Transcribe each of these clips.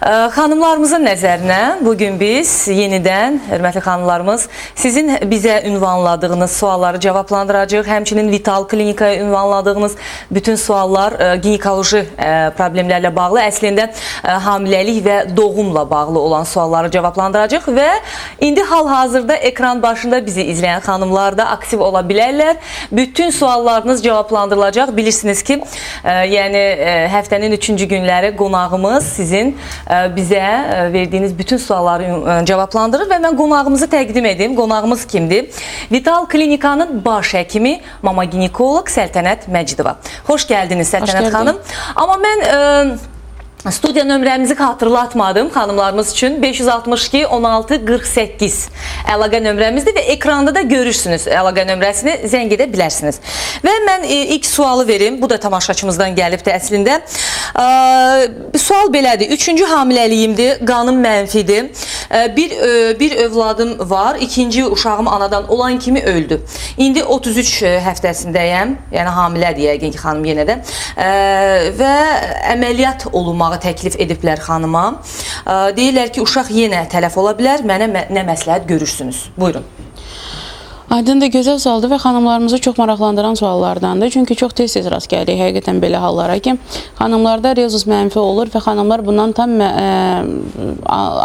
Xanımlarımızın nəzərinə bugün biz yenidən, hörmətli xanımlarımız, sizin bizə ünvanladığınız sualları cavablandıracağıq. Həmçinin Vital klinikaya ünvanladığınız bütün suallar ginekoloji problemlərlə bağlı, əslində hamiləlik və doğumla bağlı olan sualları cavablandıracağıq və indi hal-hazırda ekran başında bizi izləyən xanımlar da aktiv ola bilərlər. Bütün suallarınız cavablandırılacaq. Bilirsiniz ki, yəni həftənin 3-cü günləri qonağımız sizin bizə verdiyiniz bütün sualları cavablandırır və mən qonağımızı təqdim edim. Qonağımız kimdir? Vital klinikanın baş həkimi, mama ginekoloq Səltənət Məcidova. Xoş gəldiniz Səltənət xanım. Amma mən studiya nömrəmizi hatırlatmadım xanımlarımız üçün. 562 16 48 əlaqə nömrəmizdir və ekranda da görürsünüz əlaqə nömrəsini, zəng edə bilərsiniz. Və mən ilk sualı verim. Bu da tamaşaçımızdan gəlibdir əslində. Sual belədir. 3-cü hamiləliyimdir, qanım mənfidir. Bir övladım var. 2-ci uşağım anadan olan kimi öldü. İndi 33 həftəsindəyəm. Yəni hamilədir yəqin ki xanım yenə də. Və əməliyyat olunmağı təklif ediblər xanıma. Deyirlər ki, uşaq yenə tələf ola bilər. Mənə nə məsləhət görürsünüz? Buyurun. Aydın da gözəl sualdır və xanımlarımızı çox maraqlandıran suallardandır. Çünki çox tez-tez rast gəlirik həqiqətən belə hallara ki, xanımlarda rezus mənfi olur və xanımlar bundan tam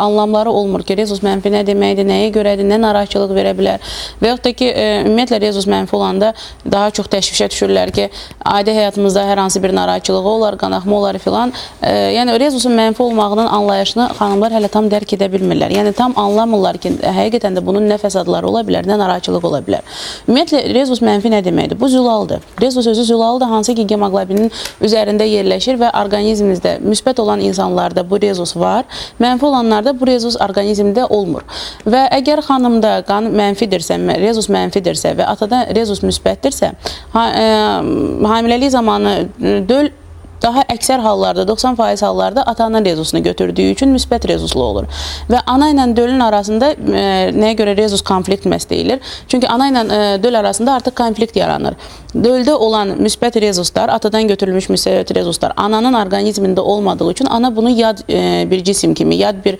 anlamları olmur ki, rezus mənfi nə deməkdir, nəyə görədir, nə narahatçılıq verə bilər. Və yaxud da ki, ümumiyyətlə rezus mənfi olanda daha çox təşvişə düşürlər ki, adi həyatımızda hər hansı bir narahatçılığı olar, qanaxma olar filan. Yəni, rezusun mənfi olmağının anlayışını xanımlar hələ tam dərk edə bilmirlər. Yəni, tam anlamırlar ki, həqiqətən də bunun nə fəsadları ola bilər, nə narahatçılıq ola bilər. Ümumiyyətlə, rezus mənfi nə deməkdir? Bu zülaldır. Rezus özü zülaldır, hansı ki, hemoqlobinin üzərində yerləşir və orqanizmimizdə müsbət olan insanlarda bu rezus var, mənfi olanlarda bu rezus orqanizmdə olmur. Və əgər xanımda qan mənfidirsə, rezus mənfidirsə və atada rezus müsbətdirsə, hamiləlik zamanı döl daha əksər hallarda, 90% hallarda ata-ana rezusunu götürdüyü üçün müsbət rezuslu olur. Və ana ilə dölün arasında nəyə görə rezus konflikt məhz deyilir? Çünki ana ilə döl arasında artıq konflikt yaranır. Döldə olan müsbət rezuslar, atadan götürülmüş müsbət rezuslar ananın orqanizmində olmadığı üçün ana bunu yad bir cisim kimi, yad bir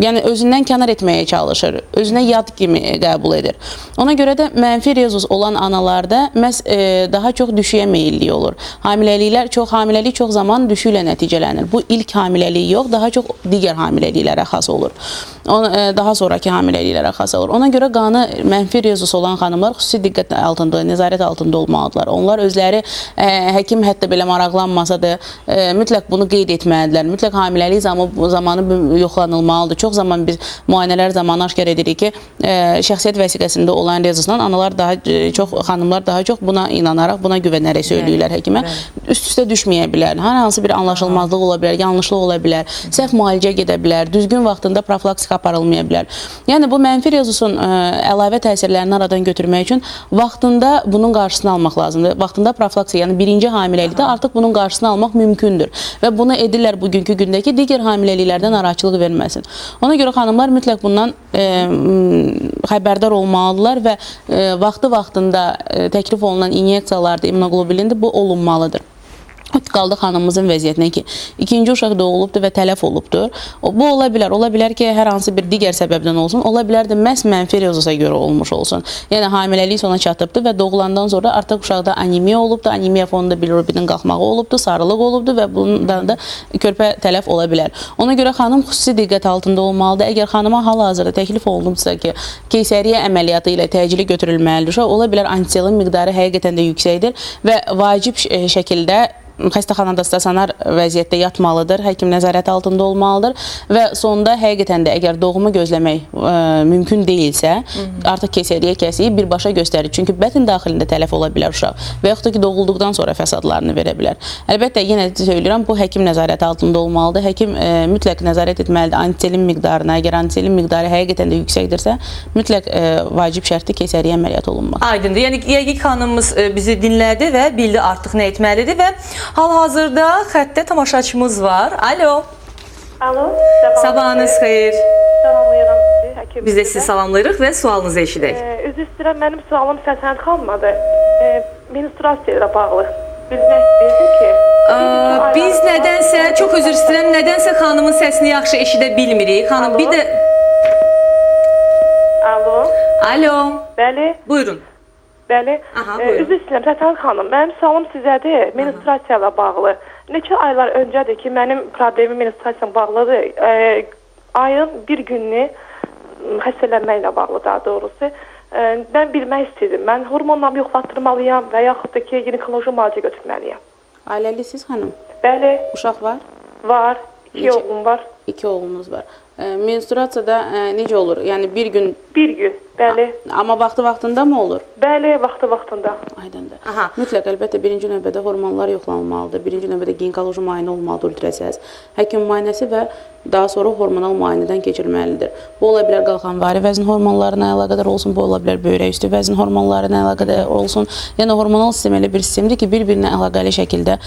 yəni özündən kənar etməyə çalışır, özünə yad kimi qəbul edir. Ona görə də mənfi rezus olan analarda məhz daha çox düşüyə meyilliyi olur. Hamiləlik çox zaman düşü ilə nəticələnir. Bu ilk hamiləlik yox, daha çox digər hamiləliklərə xas olur. Daha sonraki hamiləliklərə xas olur. Ona görə qanı mənfi rezus olan xanımlar xüsusi diqqət altında, nəzarət altında olmalıdırlar. Onlar özləri həkim hətta belə maraqlanmasa da mütləq bunu qeyd etməlidirlər. Mütləq hamiləlik zamanı yoxlanılmalıdır. Çox zaman biz müayinələr zamanı aşkar edirik ki, şəxsiyyət vəsiqəsində olan rezusdan analar xanımlar daha çox buna inanaraq, buna güvənərək söyləyirlər həkimə. Üst-üstə düşməyə bilər. Hər hansı bir anlaşılmazlıq ola bilər, yanlışlıq ola bilər, səhv müalicə gedə bilər, düzgün vaxtında profilaktik aparılmaya bilər. Yəni, bu mənfi rezusun əlavə təsirlərini aradan götürmək üçün vaxtında bunun qarşısını almaq lazımdır. Vaxtında profilaktik, yəni birinci hamiləlikdə artıq bunun qarşısını almaq mümkündür. Və bunu edirlər bugünkü gündə ki, digər hamiləliklərdən narahatçılıq verməsin. Ona görə xanımlar mütləq bundan xəbərdar olmalıdırlar və vaxtında təklif olunan inyeksiyalarda, immunoqlobulindir, bu olunmalıdır. Qaldı xanımımızın vəziyyətinə ki, ikinci uşaq doğulubdur və tələf olubdur. Bu ola bilər ki, hər hansı bir digər səbəbdən olsun, ola bilər də məhz mənfi rezusa görə olmuş olsun. Yəni, hamiləlik sona çatıbdır və doğulandan sonra artıq uşaqda anemiya olubdur, anemiya fonunda bilirubinin qalxmağı olubdur, sarılıq olubdur və bundan da körpə tələf ola bilər. Ona görə xanım xüsusi diqqət altında olmalıdır. Əgər xanıma hal-hazırda təklif olunubsa ki, keysəriyyə əməliyyatı ilə təcili götürülməlidir, ola bilər antiselin miqdarı həqiqətən də yüksəkdir və vacib şəkildə xəstəxanada stasionar vəziyyətdə yatmalıdır, həkim nəzarət altında olmalıdır və sonda həqiqətən də əgər doğumu gözləmək mümkün deyilsə, artıq keysəriyyə kəsiyi birbaşa göstərir. Çünki bətin daxilində tələf ola bilər uşaq və yaxud da ki, doğulduqdan sonra fəsadlarını verə bilər. Əlbəttə, yenə söyləyirəm, bu həkim nəzarət altında olmalıdır. Həkim mütləq nəzarət etməlidir antiselin miqdarına. Əgər antiselin miqdarı həqiqətən də yüksəkdirsə, mütləq vacib şərtli keysəriyyə əməliyyatı olunmalıdır. Aydındır. Yəni, yəqin xanımımız bizi dinlədi və bildi artıq nə etməlidir və hal-hazırda xəttdə tamaşaçımız var. Alo. Alo. Sabahınız xeyir. Salamlayıram sizi, həkim. Biz də sizi salamlayırıq və sualınızı eşidək. Üzr istəyirəm, mənim sualım Səltənət xanımadır. Menstruasiya ilə bağlı. Bilmək istəyirdim ki, Biz nədənsə, çox üzr istəyirəm, nədənsə xanımın səsini yaxşı eşidə bilmirik. Xanım, bir də... Alo. Alo. Bəli. Buyurun. Bəli. Aha, buyurun. Üzr istəyirəm Sətan xanım. Mənim sualım sizədir. Menstruasiya ilə bağlı. Neçə aylar öncədir ki, mənim problemim menstruasiya bağlıdır. Ayın bir gününü xəstələnməklə bağlı daha doğrusu. Mən bilmək istəyirdim. Mən hormonlarımı yoxlatdırmalıyam və yaxud da ki, ginekoloji müalicə götürməliyəm. Ailəlisiniz xanım? Bəli, Uşaq var? var. 2 oğlum var. 2 oğlunuz var. Menstruasiyada necə olur? Yəni bir gün, Bir gün. Bəli. amma vaxtında mı olur? Bəli, vaxtında. Aydındır. Aha. Mütləq əlbəttə birinci növbədə hormonlar yoxlanılmalıdır. Birinci növbədə ginekoloji müayinə olmalıdır, ultrasəs, həkim müayinəsi və daha sonra hormonal müayinədən keçirilməlidir. Bu ola bilər qalxanvari vəzn hormonlarına əlaqədar olsun, bu ola bilər böyrək üstü vəzn hormonlarına əlaqədar olsun. Yəni hormonal sistem elə bir sistemdir ki, bir-birinə əlaqəli şəkildə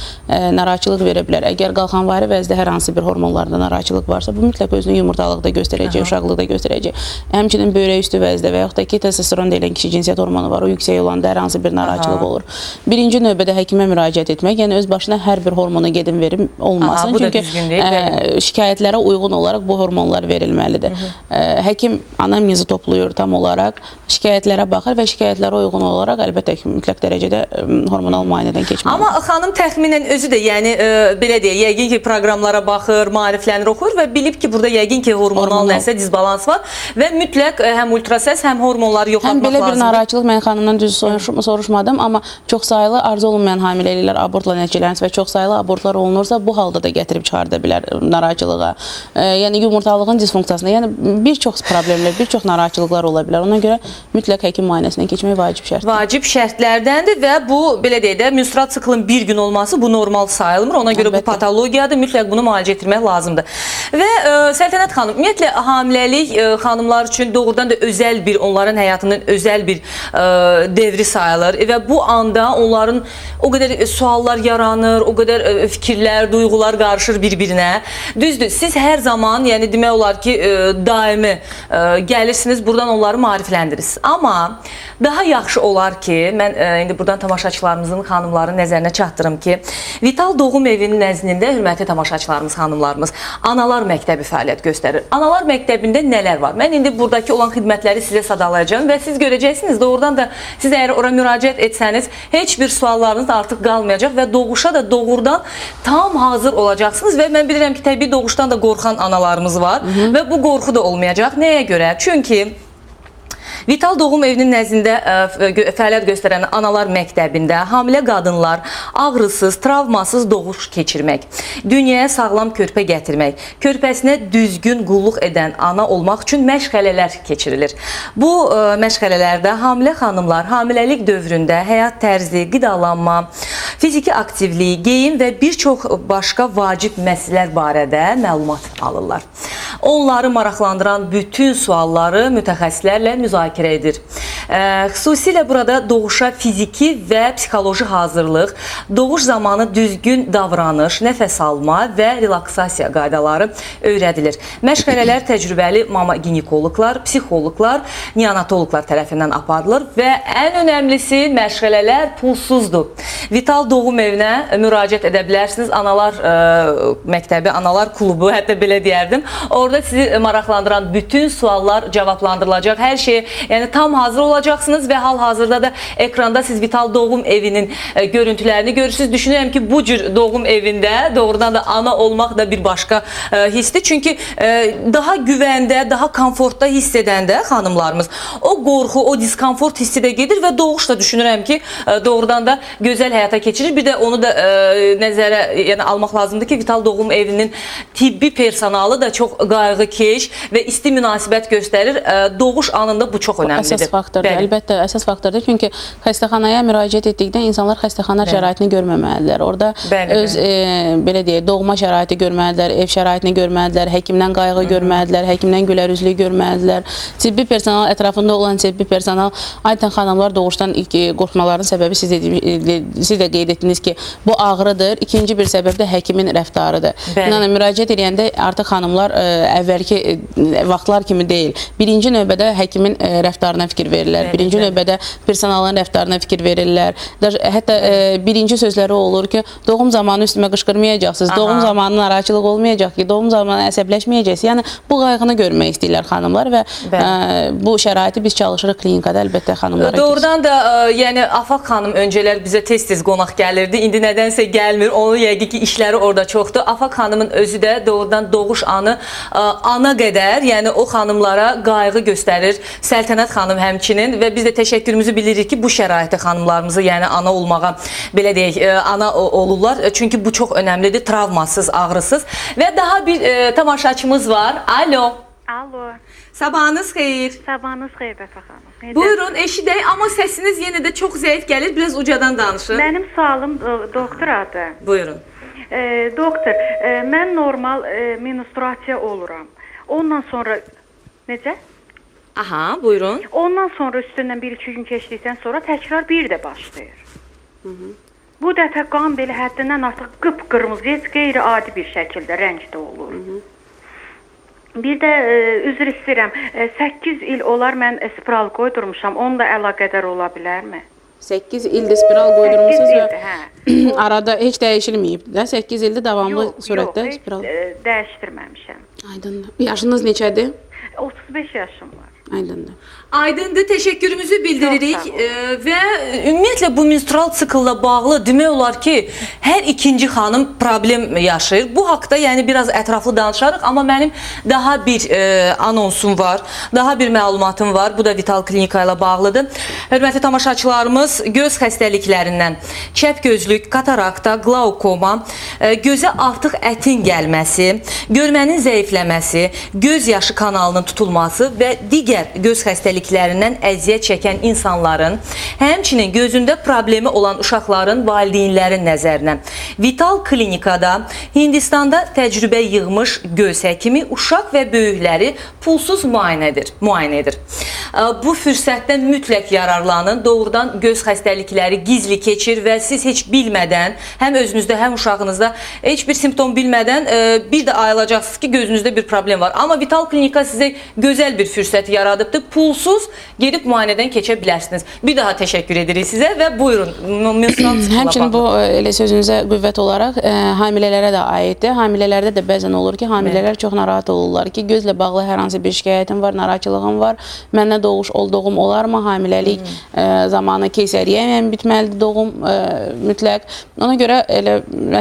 narahatçılıq verə bilər. Əgər qalxanvari vəzdə hər hansı bir hormonlarda narahatçılıq varsa, bu mütləq özünü yumurtalıqda göstərəcək, uşaqlıqda göstərəcək. Həmçinin böyrək üstü vəzdə və yaxud da ki, testosteron deyilən kişi cinsiyyət hormonu var, o yüksək olanda hər hansı bir narahatçılıq olur. Birinci növbədə həkimə müraciət etmək, yəni öz başına hər bir hormona gedin verim olmasın. Bu da Çünki düzgün deyil, şikayətlərə uyğun olaraq bu hormonlar verilməlidir. Həkim anamnezi toplayır tam olaraq, şikayətlərə baxır və şikayətlərə uyğun olaraq əlbəttə ki, mütləq dərəcədə hormonal müayinədən keçməlidir. Amma xanım təxminən özü də, yəni belə deyək, yəqin ki, proqramlara baxır, maariflənir, oxuyur və bilib ki, burada yəqin ki, hormonal nəsə disbalans var və mütləq həm ultrasəs, həm hormonları yoxlatmaq lazımdır. Həm belə bir narahatçılıq mən xanımdan düz soruşmadım, amma çoxsaylı arzu olunmayan hamiləliklər abortla nəticələnir və çoxsaylı abortlar olunursa, bu halda da gətirib çıxarda bilər narahatçılığa. Yəni yumurtalığın disfunksiyasına, yəni bir çox problemlər, bir çox narahatçılıqlar ola bilər. Ona görə mütləq həkim müayinəsindən keçmək vacib şərtdir. Vacib şərtlərdəndir və bu, belə deyək də, menstrual siklın bir gün olması bu normal sayılmır. Ona görə bu patologiyadır, mütləq bunu müalicə etmək lazımdır. Və Səltənət xanım, ümumiyyətlə, hamiləlik xanımlar üçün doğrudan da özəl bir, onların həyatının özəl bir devri sayılır və bu anda onların o qədər suallar yaranır, o qədər fikirlər, duyğular qarışır bir-birinə. Düzdür, siz hər zaman, yəni demək olar ki, daimi gəlirsiniz, buradan onları maarifləndirirsiniz. Amma daha yaxşı olar ki, mən indi buradan tamaşaçılarımızın, xanımların nəzərinə çatdırım ki, Vital Doğum Evinin nəzdində, hörmətli tamaşaçılarımız, xanımlarımız, Analar Məktəbi fəaliyyət göstərir. Analar Məktəbində nələr var? Mən indi buradakı olan xidmətləri sizə sadalayacağım və siz görəcəksiniz, doğrudan da siz əgər ora müraciət etsəniz, heç bir suallarınız artıq qalmayacaq və doğuşa da doğrudan tam hazır olacaqsınız və mən bilirəm ki, təbii doğuşdan da qorxan analarımız var və bu qorxu da olmayacaq. Nəyə görə? Çünki Vital Doğum Evinin nəzdində fəaliyyət göstərən Analar Məktəbində hamilə qadınlar ağrısız, travmasız doğuş keçirmək, dünyaya sağlam körpə gətirmək, körpəsinə düzgün qulluq edən ana olmaq üçün məşğələlər keçirilir. Bu məşğələlərdə hamilə xanımlar hamiləlik dövründə həyat tərzi, qidalanma, fiziki aktivlik, geyim və bir çox başqa vacib məsələlər barədə məlumat alırlar. Onları maraqlandıran bütün sualları mütəxəssislərlə müzakirə edir. Xüsusilə burada doğuşa fiziki və psixoloji hazırlıq, doğuş zamanı düzgün davranış, nəfəs alma və relaksasiya qaydaları öyrədilir. Məşğələlər təcrübəli mama ginekoloqlar, psixoloqlar, neonatoloqlar tərəfindən aparılır və ən önəmlisi məşğələlər pulsuzdur. Vital Doğum Evinə müraciət edə bilərsiniz. Analar Məktəbi, Analar Klubu, hətta belə deyərdim. Orada sizi maraqlandıran bütün suallar cavablandırılacaq. Hər şey, yəni tam hazır olacaqsınız və hal-hazırda da ekranda siz Vital Doğum Evinin görüntülərini görürsünüz. Düşünürəm ki, bu cür doğum evində doğrudan da ana olmaq da bir başqa hissdir. Çünki daha güvəndə, daha komfortda hiss edəndə xanımlarımız o qorxu, o diskomfort hissi də gedir və doğuş da düşünürəm ki, doğrudan da gözəl həyata keçirir. Bir də onu da nəzərə almaq lazımdır ki, Vital Doğum Evinin tibbi personalı da çox qayğıkeş və isti münasibət göstərir. Doğuş anında bu çox önəmlidir. Əsas faktordur, əlbəttə əsas faktordur. Çünki xəstəxanaya müraciət etdikdə insanlar xəstəxana şəraitini görməməlidirlər. Orada öz belə deyək, doğma şəraiti görməlidirlər, ev şəraitini görməlidirlər, həkimdən qayğı görməlidirlər, həkimdən gülərüzlük görməlidirlər. Tibbi personal, ətrafında olan tibbi personal, adətən xanımlar doğuşdan ilk qorxmaların səbəbi siz də qeyd etdiniz ki, bu ağrıdır. İkinci bir səbəb də həkimin rəftarıdır. Yəni müraciət edəndə artıq xanımlar əvvəlki vaxtlar kimi deyil. Birinci növbədə həkimin rəftarına fikir verirlər. verirlər. Birinci növbədə personalın rəftarına fikir verirlər. Hətta birinci sözləri olur ki, doğum zamanı üstümə qışqırmayacaqsınız, doğum zamanı narahatçılıq olmayacaq ki, doğum zamanı əsəbləşməyəcəksiniz. Yəni bu qayğını görmək istəyirlər xanımlar və bu şəraiti biz çalışırıq klinikada əlbəttə xanımlara. Doğrudan da yəni Afaq xanım öncələr bizə tez-tez qonaq gəlirdi. İndi nədənsə gəlmir. Onun yəqin ki işləri orada çoxdur. Afaq xanımın özü də doğrudan doğuş anı ana qədər, yəni o xanımlara qayğı göstərir. Səltənət xanım həmçinin və biz də təşəkkürümüzü bildiririk ki, bu şəraitdə xanımlarımızı, yəni ana olmağa belə deyək, ana olurlar. Çünki bu çox önəmlidir. Travmasız, ağrısız. Və daha bir tamaşaçımız var. Alo. Alo. Sabahınız xeyir. Sabahınız xeyir Bəfə xanım. Buyurun, eşidək, amma səsiniz yenə də çox zəif gəlir. Biraz ucadan danışın. Mənim sualım doktoradır. Buyurun. Doktor, mən normal menstruasiya oluram. Ondan sonra necə? Aha, buyurun. Ondan sonra üstündən 1-2 gün keçdikdən sonra təkrar bir də başlayır. Bu dəfə qan belə həddindən artıq qıpqırmızı, heç qeyri-adi bir şəkildə rəngdə olur. Bir də üzr istəyirəm, 8 il olar mən spiral qoydurmuşam, onunla əlaqədar ola bilərmi? 8 ildir spiral qoydurmuşsunuz 8 və ildir, hə. arada heç dəyişilməyib də? 8 ildir davamlı surətdə spiral. Yox, dəyişdirməmişəm. Aydındır. Yaşınız neçədir? 35 yaşım var. Aydındır. Aydındır, təşəkkürümüzü bildiririk Çox sağ və ümumiyyətlə bu menstrual siklla bağlı demək olar ki, hər ikinci xanım problem yaşayır. Bu haqda yəni biraz ətraflı danışarıq, amma mənim daha bir anonsum var, daha bir məlumatım var. Bu da Vital Klinika ilə bağlıdır. Hörmətli tamaşaçılarımız, göz xəstəliklərindən çəp gözlük, katarakta, glaukoma, gözə artıq ətin gəlməsi, görmənin zəifləməsi, göz yaşı kanalının tutulması və digər göz xəstəliklərindən əziyyət çəkən insanların, həmçinin gözündə problemi olan uşaqların valideynlərin nəzərinə Vital Klinikada Hindistanda təcrübə yığmış göz həkimi uşaq və böyükləri pulsuz müayinə edir. Bu fürsətdən mütləq yararlanın. Doğrudan göz xəstəlikləri gizli keçir və siz heç bilmədən, həm özünüzdə, həm uşağınızda heç bir simptom bilmədən bir də ayılacaqsınız ki, gözünüzdə bir problem var. Amma Vital Klinika sizə gözəl bir fürsət yaradıbdır. Pulsuz gedib müayinədən keçə bilərsiniz. Bir daha təşəkkür edirik sizə və buyurun. Həmçinin bu elə sözünüzə qüvvət olaraq hamilələrə də aiddir. Hamilələrdə də bəzən olur ki, hamilələr çox narahat olurlar ki, gözlə bağlı hər hansı bir şikayətim var, narahatçılığım var. Məndən doğuş olduğum olarmı? Hamiləlik zamanı keysəriyyə bitməlidir doğum mütləq. Ona görə elə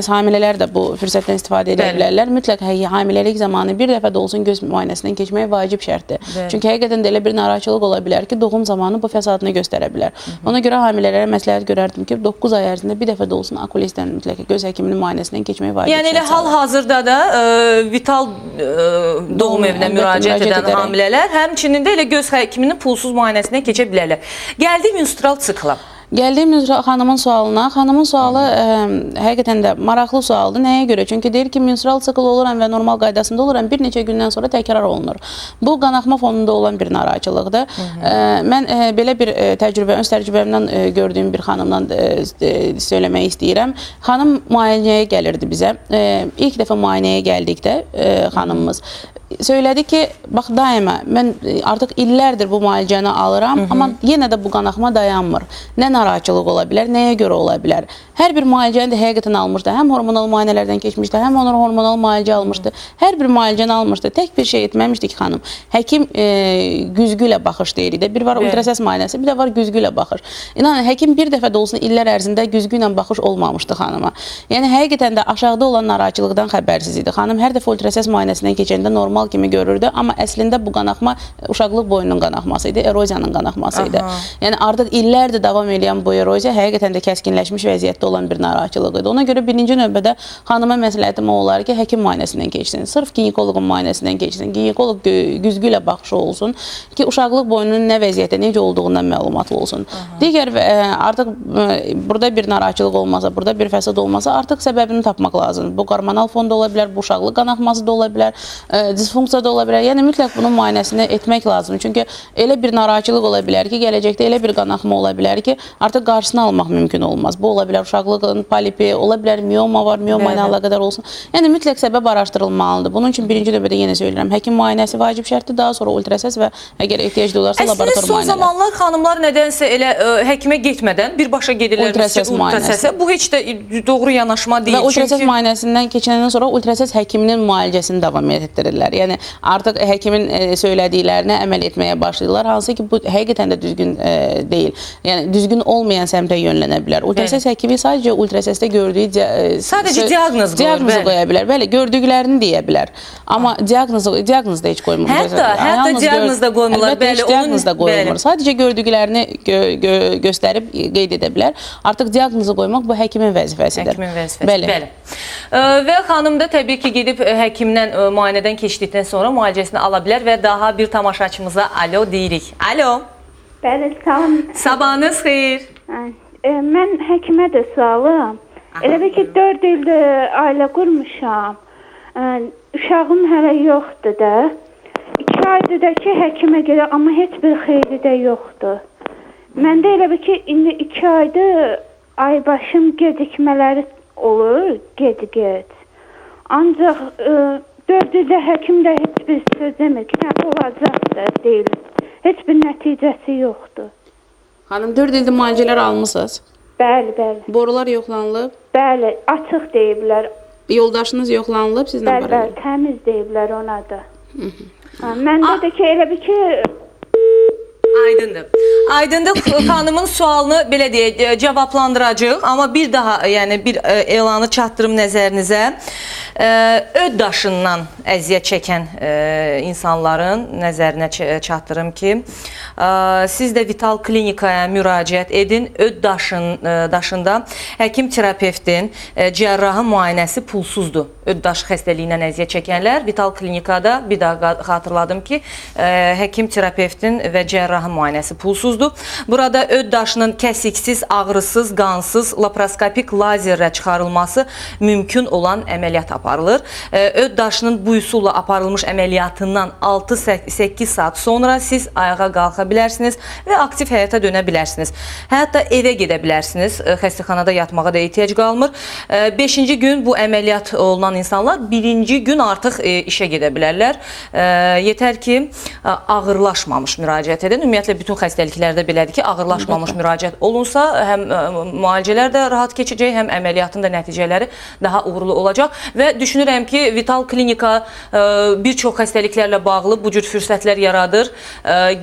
hamilələr də bu fürsətdən istifadə edə bilərlər. Mütləq hamiləlik zamanı bir dəfə də olsun göz müayinəsindən keçmək vacib şərtdir. Çünki həqiqətən də elə bir narahatçılıq ola bilər ki, doğum zamanı bu fəsadını göstərə bilər. Ona görə hamilələrə məsləhət görərdim ki, 9 ay ərzində bir dəfə də olsun okulistdən mütləq göz həkiminin müayinəsindən keçmək vacib. Yəni elə hal-hazırda da Vital doğum evinə müraciət edən hamilələr həmçinin də elə göz həkiminin pulsuz müayinəsindən keçə bilərlər. Gəldik menstrual sikla. Gəldim xanımın sualına. Xanımın sualı həqiqətən də maraqlı sualdır. Nəyə görə? Çünki deyir ki, menstrual sikl oluram və normal qaydasında oluram. Bir neçə gündən sonra təkrar olunur. Bu qanaxma fonunda olan bir narahatçılıqdır. Mən belə bir təcrübə, öz təcrübəmdən gördüyüm bir xanımdan söyləmək istəyirəm. Xanım müayinəyə gəlirdi bizə. İlk dəfə müayinəyə gəldikdə xanımımız söylədi ki, bax daima mən artıq illərdir bu müalicəni alıram, amma yenə də bu qanaxma dayanmır. Nə narahatçılıq ola bilər, nəyə görə ola bilər? Hər bir müalicəni də həqiqətən almışdı. Həm hormonal müayinələrdən keçmişdi, həm hormonal müalicə almışdı. Hər bir müalicəni almışdı. Tək bir şey etməmişdi ki, xanım. Həkim güzgü ilə baxış deyirik də. Bir var ultrasəs müayinəsi, bir də var güzgü ilə baxış. İnanın, həkim bir dəfə də olsun illər ərzində güzgü ilə baxış olmamışdı xanıma. Yəni həqiqətən də aşağıda olan narahatçılıqdan xəbərsiz idi. Xanım hər dəfə ultrasəs müayinəsindən keçəndə normal kimi görürdü, amma əslində bu qanaxma uşaqlıq boyunun qanaxması idi, eroziyanın qanaxması idi. Yəni artıq illərdir davam edən bu eroziya həqiqətən də kəskinləşmiş vəziyyətdə olan bir narahatçılıq idi. Ona görə birinci növbədə xanıma məsləhətim olar ki, həkim müayinəsindən keçsin, sırf ginekoloqun müayinəsindən keçsin, ginekoloq güzgü ilə baxışı olsun ki, uşaqlıq boyunun nə vəziyyətdə, necə olduğundan məlumatlı olsun. Digər artıq burada bir narahatçılıq olmasa, burada bir fəsad olmasa, artıq səbəbini tapmaq lazımdır. Bu hormonal fonda ola bilər, bu uşaqlıq qanaxması da ola bilər, disfunksiya da ola bilər. Yəni mütləq bunun müayinəsini etmək lazımdır. Çünki elə bir narahatçılıq ola bilər ki, gələcəkdə elə bir qanaxma ola bilər ki, artıq qarşısını almaq mümkün olmaz. Bu ola bilər uşaqlığın polipi, ola bilər mioma var, mioma ilə əlaqədar olsun. Yəni mütləq səbəb araşdırılmalıdır. Bunun üçün birinci növbədə yenə söyləyirəm, həkim müayinəsi vacib şərtdir, daha sonra ultrasəs və əgər ehtiyac olarsa laborator Əslində son müayinələri. zamanlar xanımlar nədənsə elə həkimə getmədən birbaşa gedirlər Ultrasəs müayinəsi. Bu heç də doğru yanaşma deyil. Və ultrasəs müayinəsindən keçəndən sonra ultrasəs həkiminin müalicəsini davam etdirirlər. Yəni artıq həkimin söylədiklərinə əməl etməyə başlayırlar, hansı ki bu həqiqətən də düzgün deyil. Yəni düzgün olmayan səmtə yönlənə bilər. Ultrasəs həkimi sadəcə ultrasəsdə gördüyü sadəcə diaqnoz qoya bilər. Bəli, gördüklərini deyə bilər. Amma diaqnoz da heç qoymur. Hətta diaqnoz da qoymurlar. Bəli, diaqnoz da qoymur. Sadəcə gördüklərini göstərib qeyd edə bilər. Artıq diaqnozu qoymaq bu həkimin vəzifəsidir. Həkimin vəzifəsi. Bəli. Və xanım da təbii ki gedib həkimdən müayinədən keçdikdən sonra müalicəsini ala bilər və daha bir tamaşaçımıza alo deyirik. Alo. Bəli, salam. Sabahınız xeyir. Mən həkimə də sualım. Elə bir ki 4 ildir ailə qurmuşam. Uşağım hələ yoxdur da. 2 aydır da ki həkimə gedir, amma heç bir xeyri də yoxdur. Məndə elə bir ki indi 2 aydır ay başım gecikmələri olur, ged. Ancaq 4 ildə həkim də heç bir söz demir ki, nə olacaq da deyil. Heç bir nəticəsi yoxdur. Xanım 4 ildir müalicələr almısınız? Bəli. Borular yoxlanılıb? Bəli, açıq deyiblər. Yoldaşınız yoxlanılıb sizlə bərabər? Bəli, təmiz deyiblər ona da. Məndə də ki elə bir ki Aydındır. Xanımın sualını belə deyək, cavablandıracağıq, amma bir daha, yəni bir elanı çatdırım nəzərinizə. Öd daşından əziyyət çəkən insanların nəzərinə çatdırım ki, siz də Vital klinikaya müraciət edin. Öd daşında həkim terapevtin cərrahı müayinəsi pulsuzdur. Öd daşı xəstəliyindən əziyyət çəkənlər Vital klinikada, bir daha xatırladım ki, həkim terapevtin və cərrahı müayinəsi pulsuzdur. Burada öd daşının kəsiksiz, ağrısız, qansız, laparoskopik lazerlə çıxarılması mümkün olan əməliyyat aparılır. Öd daşının bu üsulla aparılmış əməliyyatından 6-8 saat sonra siz ayağa qalxa bilərsiniz və aktiv həyata dönə bilərsiniz. Hətta evə gedə bilərsiniz. Xəstəxanada yatmağa da ehtiyac qalmır. 5-ci gün bu əməliyyat olunan insanlar 1-ci gün artıq işə gedə bilərlər. Yetər ki, ağırlaşmamış müraciət edin. Ümumiyyətlə bütün xəstəliklərdə belədir ki, ağırlaşmamış müraciət olunsa, həm müalicələr də rahat keçəcək, həm əməliyyatın da nəticələri daha uğurlu olacaq və düşünürəm ki, Vital klinika bir çox xəstəliklərlə bağlı bu cür fürsətlər yaradır.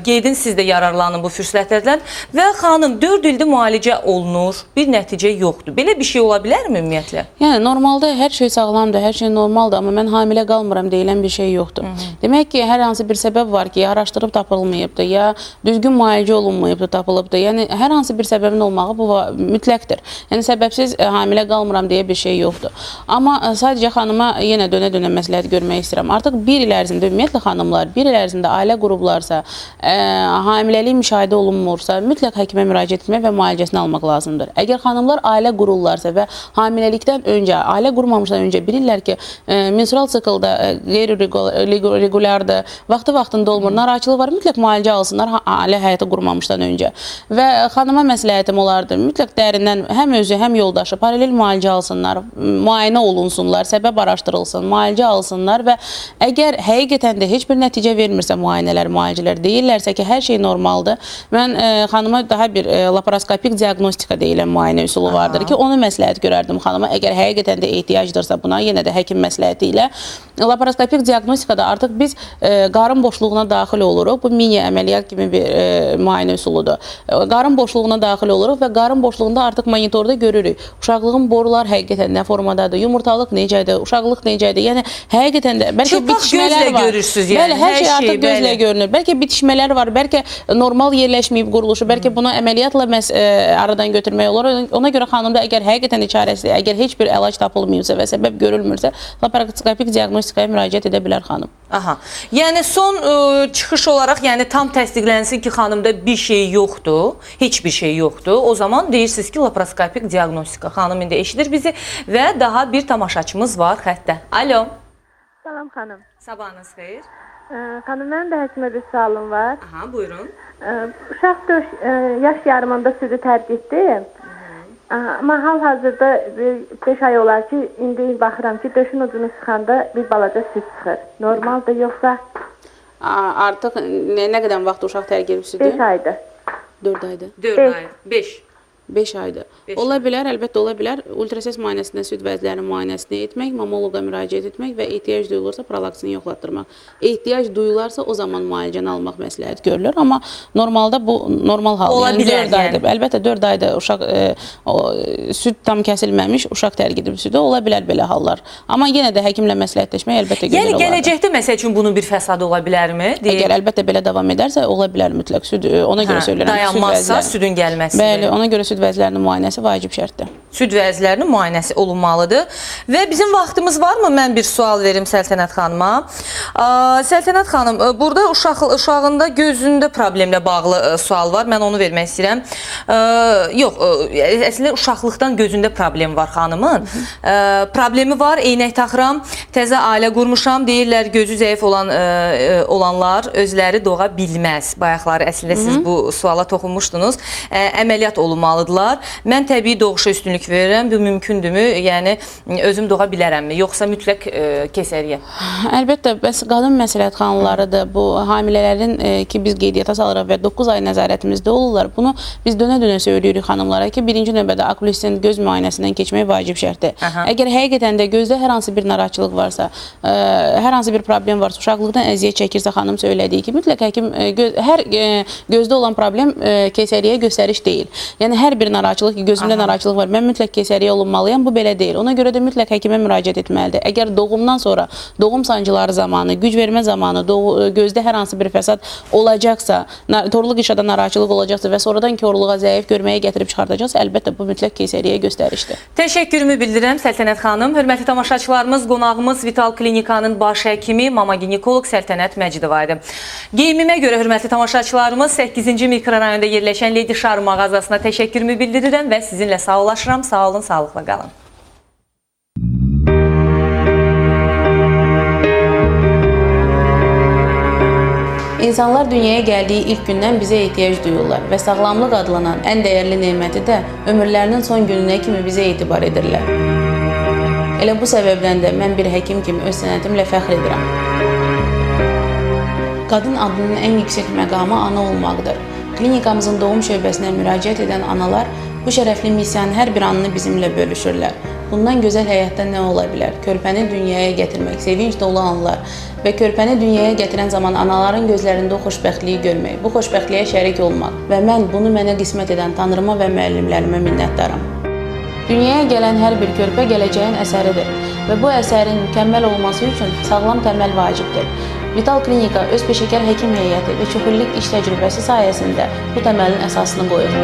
Gedin siz də yararlanın bu fürsətlərdən və xanım 4 ildir müalicə olunur, bir nəticə yoxdur. Belə bir şey ola bilərmi ümumiyyətlə? Yəni normalda hər şey sağlamdır, hər şey normaldır, amma mən hamilə qalmıram deyilən bir şey yoxdur. Demək ki, hər hansı bir səbəb var ki, ya araşdırıb tapılmayıbdır, ya düzgün müalicə olunmayıbdır, tapılıbdır. Yəni hər hansı bir səbəbin olmağı bu mütləqdir. Yəni səbəbsiz hamilə qalmıram deyə bir şey yoxdur. Amma sadəcə xanıma yenə dönə-dönə məsləhət görmək istəyirəm. Artıq 1 il ərzində ümumiyyətlə xanımlar 1 il ərzində ailə qurublarsa, hamiləlik müşahidə olunmursa, mütləq həkimə müraciət etmək və müalicəsini almaq lazımdır. Əgər xanımlar ailə qururlarsa və hamiləlikdən öncə, ailə qurmamışdan öncə bilirlər ki, menstrual siklda qeyri-regulardır, vaxtı-vaxtında olmur, narahatçılıq var, mütləq müalicə alsınlar ailə həyata qurmamışdan öncə. Və xanıma məsləhətim olardı, mütləq dərindən həm özü, həm yoldaşı paralel müalicə alsınlar, müayinə olunsunlar, səbəb araşdırılsın, müalicə alsınlar və əgər həqiqətən də heç bir nəticə vermirsə müayinələr, müalicələr deyirlərsə ki, hər şey normaldır, mən xanıma daha bir laparoskopik diaqnostika deyilən müayinə üsulu vardır ki, onu məsləhət görərdim xanıma. Əgər həqiqətən də ehtiyacdırsa buna, yenə də həkim məsləhəti ilə laparoskopik diaqnostikada artıq biz qarın boşluğuna daxil oluruq. Bu mini əməliyyat kimi bir müayinə üsuludur. Qarın boşluğuna daxil oluruq və qarın boşluğunda artıq monitorda görürük. Uşaqlığın borular həqiqətən nə formadadır, yumurtalıq necədir, uşaqlıq necədir. Yəni həqiqətən də bəlkə bitişmələr var. Görürsünüz, yəni. Bəli, hər şey artıq gözlə görünür. Bəlkə bitişmələr var, bəlkə normal yerləşməyib quruluşu, bəlkə bunu əməliyyatla aradan götürmək olur. Ona görə xanımda əgər həqiqətən içarəsi, əgər heç bir əlac tapılmıyorsa və səbəb görülmürsə, laparoskopik diaqnostikaya müraciət edə bilər xanım. Aha. Yəni son çıxış olaraq, yəni tam təsdiqlənsin ki, xanımda bir şey yoxdur, heç bir şey yoxdur. O zaman deyirsiniz ki, laparoskopik diaqnostika. Xanım indi eşidir bizi və daha bir tamaşaçımız var xəttə. Alo. Salam xanım. Sabahınız xeyir. Xanım, mənim də həkimə bir sualım var. Aha, buyurun. Uşaq yaş yarımında südü tərk etdi. Amma hal-hazırda 5 ay olar ki, indi baxıram ki, döşün ucunu sıxanda bir balaca süd çıxır. Normaldır yoxsa? Artıq nə qədər vaxt uşaq tərk edib südü? 5 aydır. 4 aydır. 4 ay, 5. 5 aydır. Ola bilər, əlbəttə ola bilər. Ultrasəs müayinəsində süd vəzlərinin müayinəsini etmək, mamoloqa müraciət etmək və ehtiyac duyulursa prolaksini yoxlatdırmaq. Ehtiyac duyularsa o zaman müalicəni almaq məsləhət görülür, amma normalda bu normal hal. Ola bilər, 4 aydır. Əlbəttə 4 ayda uşaq süd tam kəsilməmiş, uşaq tərk edib südü ola bilər belə hallar. Amma yenə də həkimlə məsləhətləşmək əlbəttə gözəl olar. Yəni gələcəkdə məsəl üçün bunun bir fəsadı ola bilərmi? Əgər əlbəttə belə davam edərsə ola bilər mütləq süd. Ona görə söylürəm. Dayanmazsa südün gəlməsi. Bəli, ona görə süd vəzlərinin müayinəsi vacib şərtdir. Süd vəzlərinin müayinəsi olunmalıdır. Və bizim vaxtımız varmı? Mən bir sual verim Səltənət xanıma. Səltənət xanım, burada uşağında gözündə problemlə bağlı sual var. Mən onu vermək istəyirəm. Yox, əslində uşaqlıqdan gözündə problem var xanımın. Problemi var, eynək taxıram, təzə ailə qurmuşam, deyirlər gözü zəif olanlar özləri doğa bilməz. Bayaqları əslində siz bu suala toxunmuşdunuz. Əməliyyat olunmalıdırlar. Mən təbii doğuşa üstünlük verirəm. Bu mümkündürmü? Yəni özüm doğa bilərəmmi? Yoxsa mütləq keysəriyyə? Əlbəttə, bəs qadın məsləhətxanalarıdır. Bu hamilələrin ki biz qeydiyyata salırıq və 9 ay nəzarətimizdə olurlar. Bunu biz dönə-dönə söylüyoruz xanımlara ki, birinci növbədə okulistin göz müayinəsindən keçmək vacib şərtdir. Əgər həqiqətən də gözdə hər hansı bir narahatçılıq varsa, hər hansı bir problem varsa, uşaqlıqdan əziyyət çəkirsə xanım söylədiyi ki, mütləq həkim hər gözdə olan problem keysəriyyəyə göstəriş deyil. Yəni hər bir narahatçılıq ki, gözümdə narahatçılıq var, mən mütləq keysəriyyə olunmalıyam, bu belə deyil. Ona görə də mütləq həkimə müraciət etməlidir. Əgər doğumdan sonra, doğum sancıları zamanı, güc vermə zamanı gözdə hər hansı bir fəsad olacaqsa, torluq işada narahatçılıq olacaqsa və sonradan korluğa, zəif görməyə gətirib çıxardacaqsa, əlbəttə bu mütləq keysəriyyə göstərişdir. Təşəkkürümü bildirirəm Səltənət xanım. Hörmətli tamaşaçılarımız, qonağımız Vital Klinikanın baş həkimi, mama ginekoloq Səltənət Məcidova idi. Geyimimə görə hörmətli tamaşaçılarımız 8-ci mikrorayonda yerləşən Lady Şar mağazasına təşəkkürümü bildirirəm və sizinlə sağollaşıram. Sağ olun, sağlıqla qalın. İnsanlar dünyaya gəldiyi ilk gündən bizə ehtiyac duyurlar və sağlamlıq adlanan ən dəyərli neməti də ömürlərinin son gününə kimi bizə etibar edirlər. Elə bu səbəbdən də mən bir həkim kimi öz sənətimlə fəxr edirəm. Qadın adının ən yüksək məqamı ana olmaqdır. Klinikamızın doğum şöbəsinə müraciət edən analar bu şərəfli missiyanın hər bir anını bizimlə bölüşürlər. Bundan gözəl həyatda nə ola bilər? Körpəni dünyaya gətirmək, sevinç dolu anlar və körpəni dünyaya gətirən zaman anaların gözlərində o xoşbəxtliyi görmək, bu xoşbəxtliyə şərik olmaq və mən bunu mənə qismət edən Tanrıma və müəllimlərimə minnətdaram. Dünyaya gələn hər bir körpə gələcəyin əsəridir və bu əsərin mükəmməl olması üçün sağlam təməl vacibdir. Vital Klinika öz peşəkar həkim heyəti və çoxillik iş təcrübəsi sayəsində bu təməlin əsasını qoyur.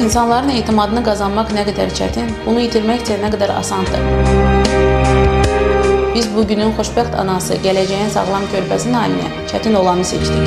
İnsanların etimadını qazanmaq nə qədər çətin, bunu itirmək isə nə qədər asandır. Biz bugünün xoşbəxt anası, gələcəyin sağlam körpəsi naminə çətin olanı seçdik.